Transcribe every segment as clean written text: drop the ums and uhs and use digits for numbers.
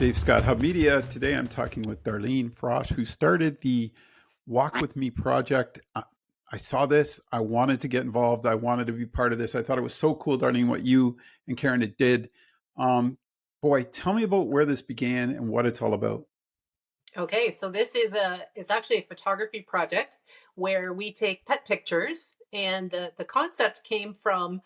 Dave Scott, Hub Media. Today I'm talking with Darlene Frosch, who started the Walk With Me project. I saw this. I wanted to get involved. I wanted to be part of this. I thought it was so cool, Darlene, what you and Karen did. Um, Boy, tell me about where this began and what it's all about. Okay, so it's actually a photography project where we take pet pictures, and the concept came from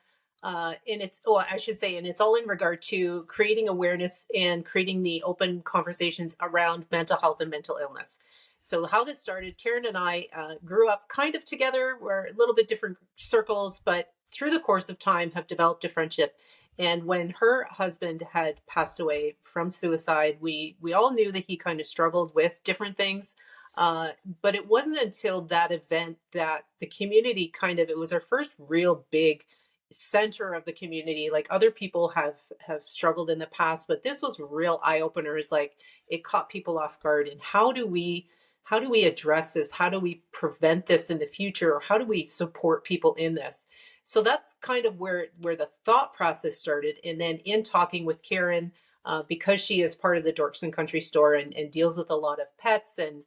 in its oh I should say, and it's all in regard to creating awareness and creating the open conversations around mental health and mental illness. So how this started, Karen and I grew up kind of together. We're a little bit different circles, but through the course of time have developed a friendship. And when her husband had passed away from suicide, we all knew that he kind of struggled with different things. But it wasn't until that event that the community it was our first real big center of the community. Like other people have struggled in the past, but this was real eye openers. Like it caught people off guard. And how do we address this? How do we prevent this in the future? Or how do we support people in this? So that's kind of where the thought process started. And then in talking with Karen, because she is part of the Dorks and Country store and deals with a lot of pets and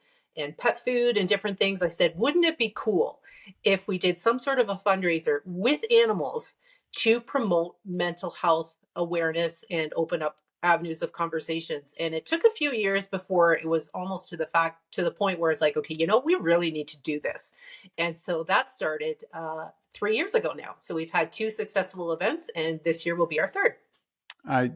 pet food and different things, I said, wouldn't it be cool if we did some sort of a fundraiser with animals to promote mental health awareness and open up avenues of conversations? And it took a few years before it was almost to the point where it's like, okay, we really need to do this. And so that started 3 years ago now. So we've had two successful events, and this year will be our third.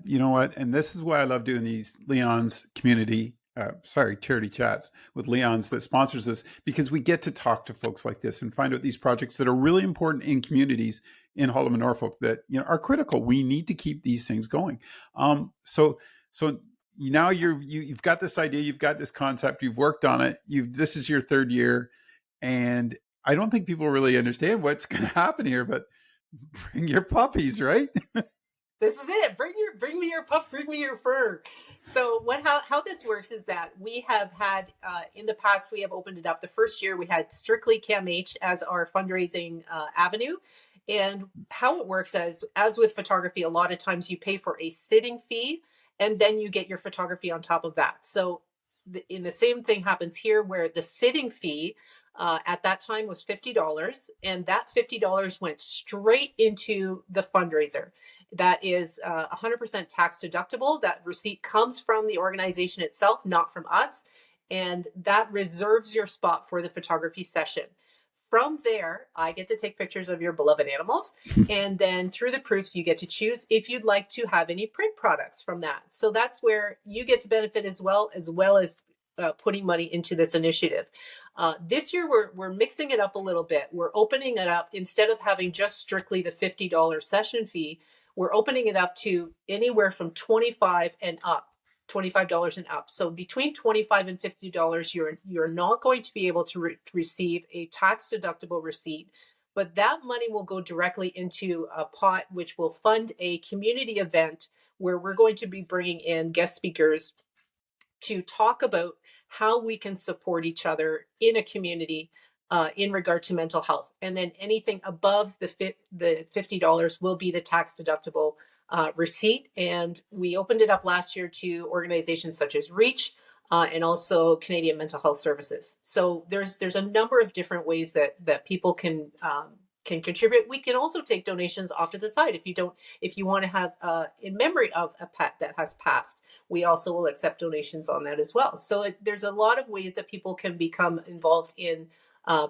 You know what? And this is why I love doing these Leon's charity chats with Leon's that sponsors this, because we get to talk to folks like this and find out these projects that are really important in communities in Holland and Norfolk that are critical. We need to keep these things going. So now you've got this idea, you've got this concept, you've worked on it. This is your third year, and I don't think people really understand what's going to happen here. But bring your puppies, right? This is it. Bring me your pup, bring me your fur. So how this works is that we have had in the past, we have opened it up. The first year we had strictly CAMH as our fundraising avenue. And how it works, as with photography, a lot of times you pay for a sitting fee and then you get your photography on top of that. So in the same thing happens here, where the sitting fee at that time was $50, and that $50 went straight into the fundraiser. That is 100% tax deductible. That receipt comes from the organization itself, not from us. And that reserves your spot for the photography session. From there, I get to take pictures of your beloved animals. And then through the proofs, you get to choose if you'd like to have any print products from that. So that's where you get to benefit as well as putting money into this initiative. This year, we're mixing it up a little bit. We're opening it up. Instead of having just strictly the $50 session fee, we're opening it up to anywhere from $25 and up. So between $25 and $50, you're not going to be able to receive a tax deductible receipt, but that money will go directly into a pot which will fund a community event where we're going to be bringing in guest speakers to talk about how we can support each other in a community in regard to mental health. And then anything above the $50 will be the tax deductible receipt. And we opened it up last year to organizations such as REACH and also Canadian Mental Health Services. So there's a number of different ways that people can contribute. We can also take donations off to the side if you want to have in memory of a pet that has passed. We also will accept donations on that as well. So there's a lot of ways that people can become involved in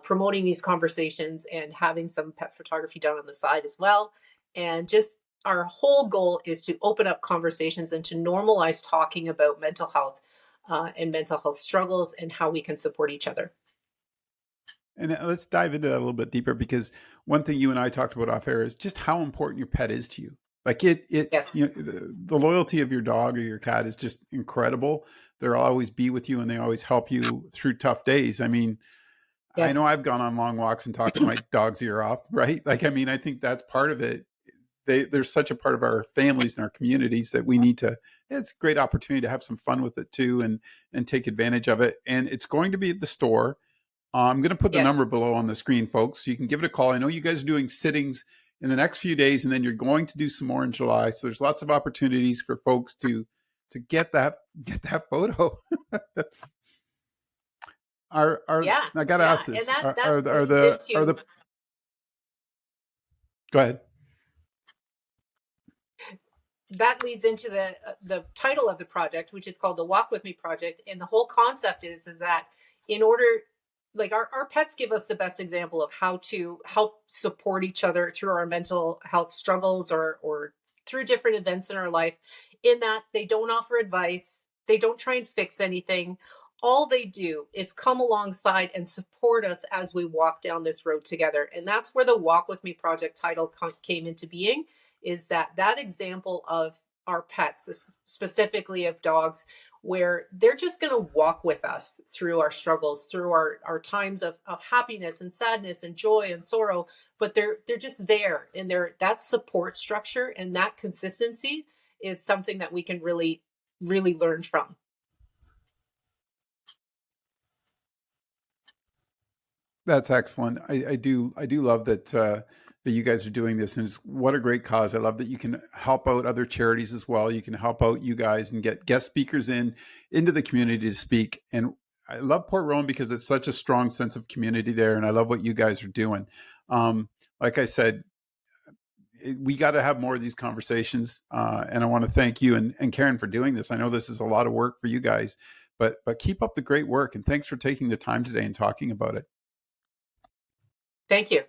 promoting these conversations and having some pet photography done on the side as well. And just our whole goal is to open up conversations and to normalize talking about mental health and mental health struggles and how we can support each other. And let's dive into that a little bit deeper, because one thing you and I talked about off air is just how important your pet is to you. Like Yes. the loyalty of your dog or your cat is just incredible. They'll always be with you and they always help you through tough days. I mean, I know Yes. I've gone on long walks and talked my dog's ear off, right? Like, I mean, I think that's part of it. They're such a part of our families and our communities that we need to, it's a great opportunity to have some fun with it too, and take advantage of it. And it's going to be at the store. I'm going to put the Yes. number below on the screen, folks, so you can give it a call. I know you guys are doing sittings in the next few days, and then you're going to do some more in July. So there's lots of opportunities for folks to to get that photo. That's are Yeah, I got to yeah, ask and this. that leads Are into the Go ahead. the title of the project, which is called the Walk With Me Project. And the whole concept is that in order, like our pets give us the best example of how to help support each other through our mental health struggles or through different events in our life, in that they don't offer advice, they don't try and fix anything. All they do is come alongside and support us as we walk down this road together. And that's where the Walk With Me project title came into being, is that example of our pets, specifically of dogs, where they're just going to walk with us through our struggles, through our times of happiness and sadness and joy and sorrow. But they're just there, and that support structure and that consistency is something that we can really learn from. That's excellent. I do love that that you guys are doing this, and it's what a great cause. I love that you can help out other charities as well. You can help out you guys and get guest speakers into the community to speak. And I love Port Rowan because it's such a strong sense of community there, and I love what you guys are doing. Like I said, we got to have more of these conversations, and I want to thank you and Karen for doing this. I know this is a lot of work for you guys, but keep up the great work, and thanks for taking the time today and talking about it. Thank you.